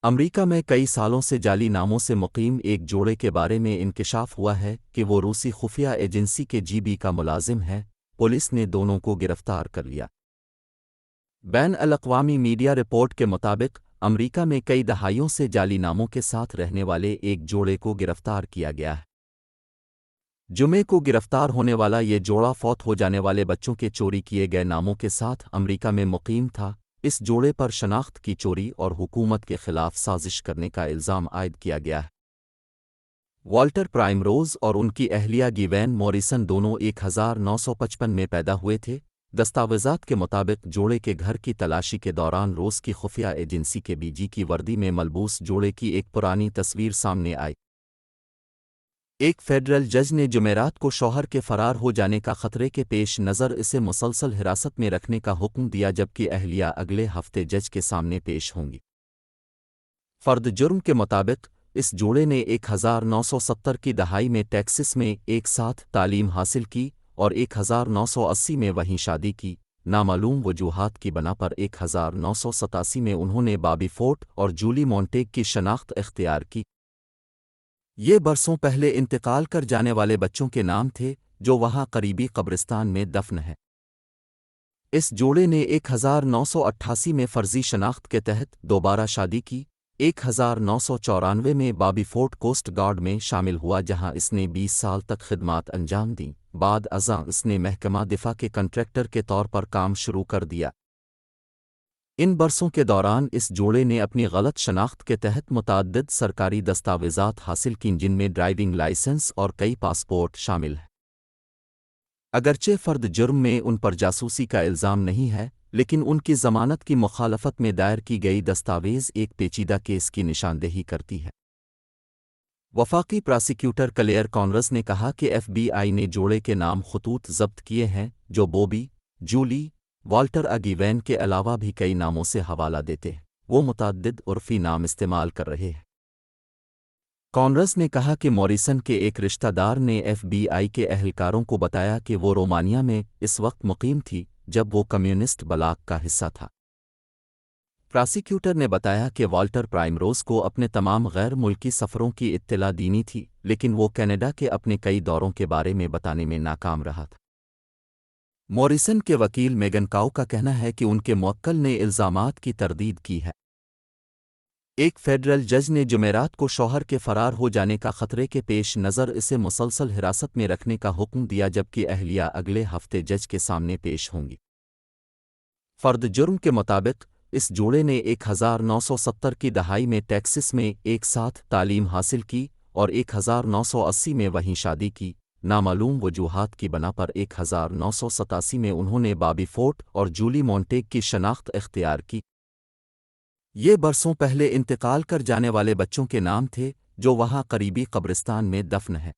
امریکہ میں کئی سالوں سے جعلی ناموں سے مقیم ایک جوڑے کے بارے میں انکشاف ہوا ہے کہ وہ روسی خفیہ ایجنسی کے جی کا ملازم ہے۔ پولیس نے دونوں کو گرفتار کر لیا۔ بین الاقوامی میڈیا رپورٹ کے مطابق امریکہ میں کئی دہائیوں سے جعلی ناموں کے ساتھ رہنے والے ایک جوڑے کو گرفتار کیا گیا ہے۔ جمعے کو گرفتار ہونے والا یہ جوڑا فوت ہو جانے والے بچوں کے چوری کیے گئے ناموں کے ساتھ امریکہ میں مقیم تھا۔ اس جوڑے پر شناخت کی چوری اور حکومت کے خلاف سازش کرنے کا الزام عائد کیا گیا ہے۔ والٹر پرائمروز اور ان کی اہلیہ گیوین موریسن دونوں 1955 میں پیدا ہوئے تھے۔ دستاویزات کے مطابق جوڑے کے گھر کی تلاشی کے دوران روس کی خفیہ ایجنسی کے جی کی وردی میں ملبوس جوڑے کی ایک پرانی تصویر سامنے آئی۔ ایک فیڈرل جج نے جمعرات کو شوہر کے فرار ہو جانے کا خطرے کے پیش نظر اسے مسلسل حراست میں رکھنے کا حکم دیا، جبکہ اہلیہ اگلے ہفتے جج کے سامنے پیش ہوں گی۔ فرد جرم کے مطابق اس جوڑے نے 1970 کی دہائی میں ٹیکسس میں ایک ساتھ تعلیم حاصل کی اور 1980 میں وہیں شادی کی۔ نامعلوم وجوہات کی بنا پر 1987 میں انہوں نے بابی فورٹ اور جولی مونٹیگ کی شناخت اختیار کی۔ یہ برسوں پہلے انتقال کر جانے والے بچوں کے نام تھے جو وہاں قریبی قبرستان میں دفن ہیں۔ اس جوڑے نے 1988 میں فرضی شناخت کے تحت دوبارہ شادی کی۔ 1994 میں بابی فورٹ کوسٹ گارڈ میں شامل ہوا، جہاں اس نے 20 سال تک خدمات انجام دیں۔ بعد ازاں اس نے محکمہ دفاع کے کنٹریکٹر کے طور پر کام شروع کر دیا۔ ان برسوں کے دوران اس جوڑے نے اپنی غلط شناخت کے تحت متعدد سرکاری دستاویزات حاصل کیں، جن میں ڈرائیونگ لائسنس اور کئی پاسپورٹ شامل ہیں۔ اگرچہ فرد جرم میں ان پر جاسوسی کا الزام نہیں ہے، لیکن ان کی ضمانت کی مخالفت میں دائر کی گئی دستاویز ایک پیچیدہ کیس کی نشاندہی کرتی ہے۔ وفاقی پراسیکیوٹر کلیئر کانرس نے کہا کہ ایف بی آئی نے جوڑے کے نام خطوط ضبط کیے ہیں جو بوبی، جولی، والٹر گیوین کے علاوہ بھی کئی ناموں سے حوالہ دیتے ہیں۔ وہ متعدد عرفی نام استعمال کر رہے ہیں۔ کانرس نے کہا کہ موریسن کے ایک رشتہ دار نے ایف بی آئی کے اہلکاروں کو بتایا کہ وہ رومانیہ میں اس وقت مقیم تھی جب وہ کمیونسٹ بلاک کا حصہ تھا۔ پراسیکیوٹر نے بتایا کہ والٹر پرائمروز کو اپنے تمام غیر ملکی سفروں کی اطلاع دینی تھی، لیکن وہ کینیڈا کے اپنے کئی دوروں کے بارے میں بتانے میں ناکام رہا تھا۔ موریسن کے وکیل میگن کاؤ کا کہنا ہے کہ ان کے موکل نے الزامات کی تردید کی ہے۔ ایک فیڈرل جج نے جمعرات کو شوہر کے فرار ہو جانے کا خطرے کے پیش نظر اسے مسلسل حراست میں رکھنے کا حکم دیا، جبکہ اہلیہ اگلے ہفتے جج کے سامنے پیش ہوں گی۔ فرد جرم کے مطابق اس جوڑے نے 1970 کی دہائی میں ٹیکسس میں ایک ساتھ تعلیم حاصل کی اور 1980 میں وہیں شادی کی۔ نامعلوم وجوہات کی بنا پر 1987 میں انہوں نے بابی فورٹ اور جولی مونٹیگ کی شناخت اختیار کی۔ یہ برسوں پہلے انتقال کر جانے والے بچوں کے نام تھے جو وہاں قریبی قبرستان میں دفن ہیں۔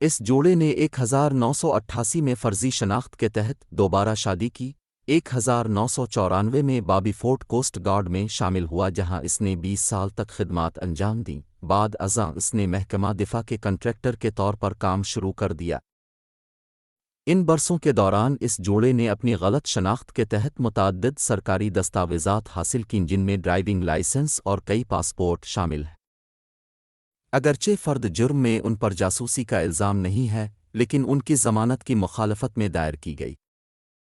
اس جوڑے نے 1988 میں فرضی شناخت کے تحت دوبارہ شادی کی۔ 1994 میں بابی فورٹ کوسٹ گارڈ میں شامل ہوا، جہاں اس نے 20 سال تک خدمات انجام دیں۔ بعد ازاں اس نے محکمہ دفاع کے کنٹریکٹر کے طور پر کام شروع کر دیا۔ ان برسوں کے دوران اس جوڑے نے اپنی غلط شناخت کے تحت متعدد سرکاری دستاویزات حاصل کیں، جن میں ڈرائیونگ لائسنس اور کئی پاسپورٹ شامل ہیں۔ اگرچہ فرد جرم میں ان پر جاسوسی کا الزام نہیں ہے، لیکن ان کی ضمانت کی مخالفت میں دائر کی گئی۔